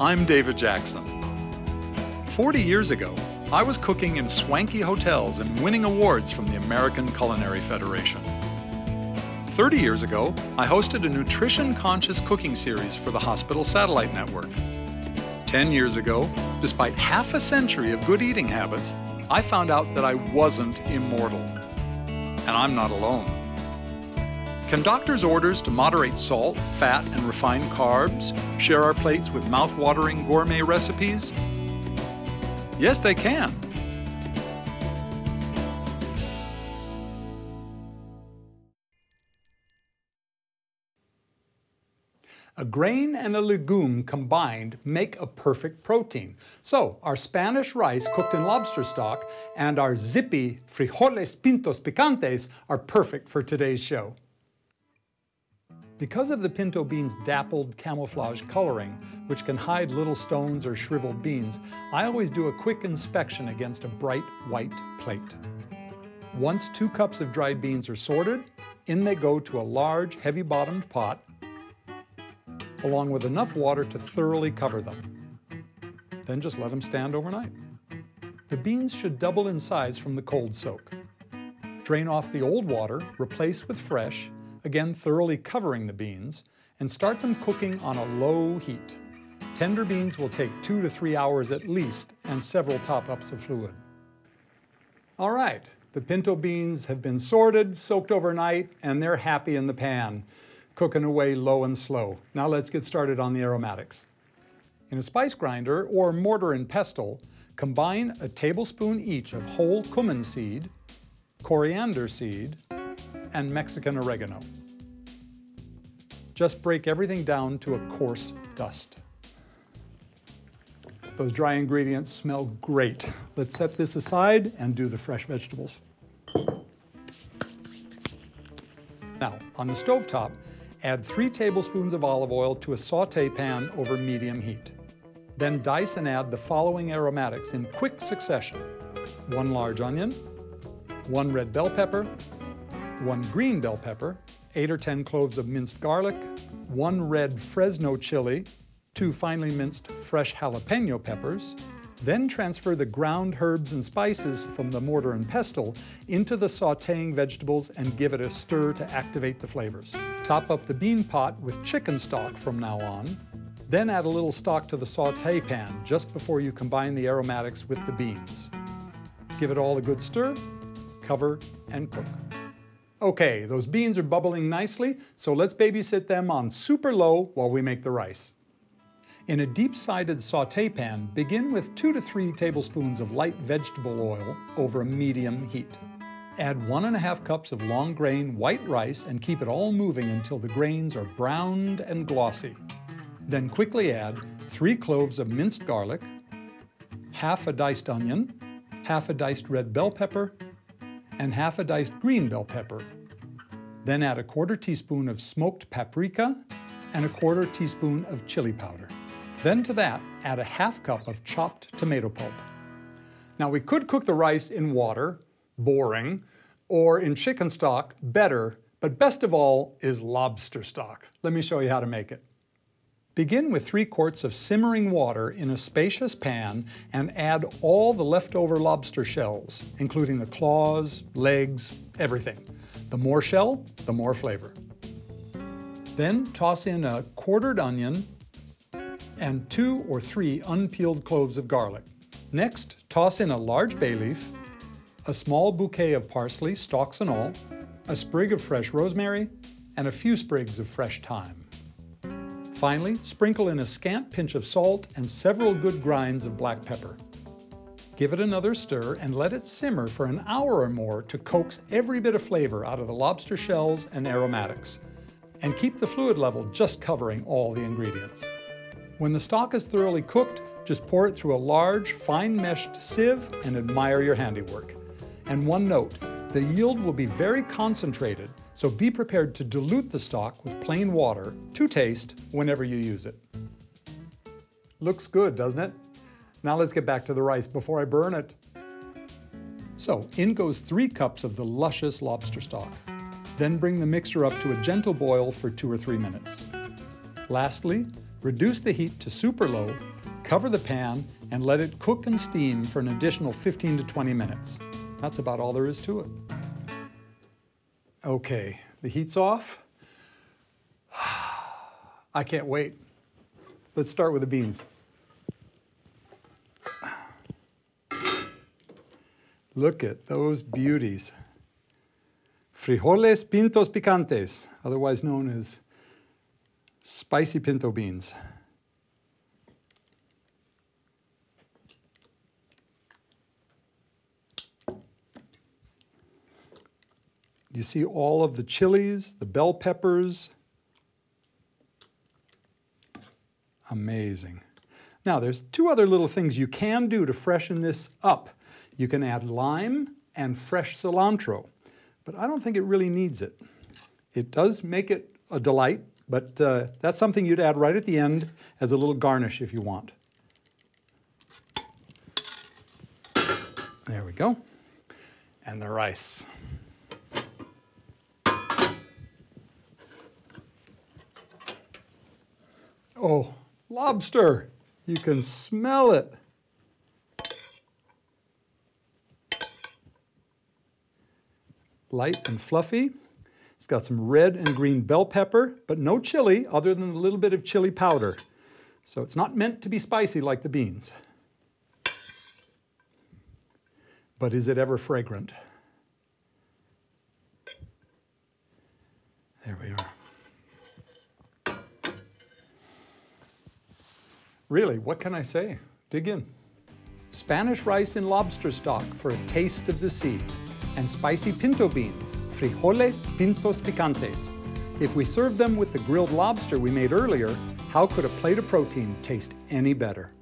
I'm David Jackson. 40 years ago, I was cooking in swanky hotels and winning awards from the American Culinary Federation. 30 years ago, I hosted a nutrition-conscious cooking series for the Hospital Satellite Network. 10 years ago, despite half a century of good eating habits, I found out that I wasn't immortal. And I'm not alone. Can doctors' orders to moderate salt, fat, and refined carbs share our plates with mouth-watering gourmet recipes? Yes, they can. A grain and a legume combined make a perfect protein. So our Spanish rice cooked in lobster stock and our zippy Frijoles, Pintos, Picantes are perfect for today's show. Because of the pinto beans' dappled camouflage coloring, which can hide little stones or shriveled beans, I always do a quick inspection against a bright white plate. Once 2 cups of dried beans are sorted, in they go to a large, heavy-bottomed pot, along with enough water to thoroughly cover them. Then just let them stand overnight. The beans should double in size from the cold soak. Drain off the old water, replace with fresh, again thoroughly covering the beans, and start them cooking on a low heat. Tender beans will take 2 to 3 hours at least, and several top-ups of fluid. All right, the pinto beans have been sorted, soaked overnight, and they're happy in the pan, cooking away low and slow. Now let's get started on the aromatics. In a spice grinder or mortar and pestle, combine a tablespoon each of whole cumin seed, coriander seed, and Mexican oregano. Just break everything down to a coarse dust. Those dry ingredients smell great. Let's set this aside and do the fresh vegetables. Now, on the stovetop, add 3 tablespoons of olive oil to a sauté pan over medium heat. Then dice and add the following aromatics in quick succession: 1 large onion, 1 red bell pepper, 1 green bell pepper, 8 or 10 cloves of minced garlic, 1 red Fresno chili, 2 finely minced fresh jalapeno peppers. Then transfer the ground herbs and spices from the mortar and pestle into the sautéing vegetables and give it a stir to activate the flavors. Top up the bean pot with chicken stock from now on. Then add a little stock to the sauté pan just before you combine the aromatics with the beans. Give it all a good stir, cover, and cook. Okay, those beans are bubbling nicely, so let's babysit them on super low while we make the rice. In a deep-sided sauté pan, begin with 2 to 3 tablespoons of light vegetable oil over a medium heat. Add 1½ cups of long-grain white rice and keep it all moving until the grains are browned and glossy. Then quickly add 3 cloves of minced garlic, half a diced onion, half a diced red bell pepper, and half a diced green bell pepper. Then add a 1/4 teaspoon of smoked paprika and a 1/4 teaspoon of chili powder. Then to that, add a ½ cup of chopped tomato pulp. Now we could cook the rice in water, boring, or in chicken stock, better, but best of all is lobster stock. Let me show you how to make it. Begin with 3 quarts of simmering water in a spacious pan and add all the leftover lobster shells, including the claws, legs, everything. The more shell, the more flavor. Then toss in a quartered onion and 2 or 3 unpeeled cloves of garlic. Next, toss in a large bay leaf, a small bouquet of parsley, stalks and all, a sprig of fresh rosemary, and a few sprigs of fresh thyme. Finally, sprinkle in a scant pinch of salt and several good grinds of black pepper. Give it another stir and let it simmer for an hour or more to coax every bit of flavor out of the lobster shells and aromatics. And keep the fluid level just covering all the ingredients. When the stock is thoroughly cooked, just pour it through a large, fine-meshed sieve and admire your handiwork. And one note, the yield will be very concentrated, so be prepared to dilute the stock with plain water to taste whenever you use it. Looks good, doesn't it? Now let's get back to the rice before I burn it. So in goes 3 cups of the luscious lobster stock. Then bring the mixture up to a gentle boil for 2 or 3 minutes. Lastly, Reduce the heat to super low, cover the pan, and let it cook and steam for an additional 15 to 20 minutes. That's about all there is to it. Okay, the heat's off. I can't wait. Let's start with the beans. Look at those beauties. Frijoles Pintos Picantes, otherwise known as spicy pinto beans. You see all of the chilies, the bell peppers. Amazing. Now, there's two other little things you can do to freshen this up. You can add lime and fresh cilantro, but I don't think it really needs it. It does make it a delight, but that's something you'd add right at the end as a little garnish if you want. There we go. And the rice. Oh, lobster! You can smell it. Light and fluffy. It's got some red and green bell pepper, but no chili other than a little bit of chili powder. So it's not meant to be spicy like the beans. But is it ever fragrant? There we are. Really, what can I say? Dig in. Spanish rice in lobster stock for a taste of the sea. And spicy pinto beans, frijoles pintos picantes. If we serve them with the grilled lobster we made earlier, how could a plate of protein taste any better?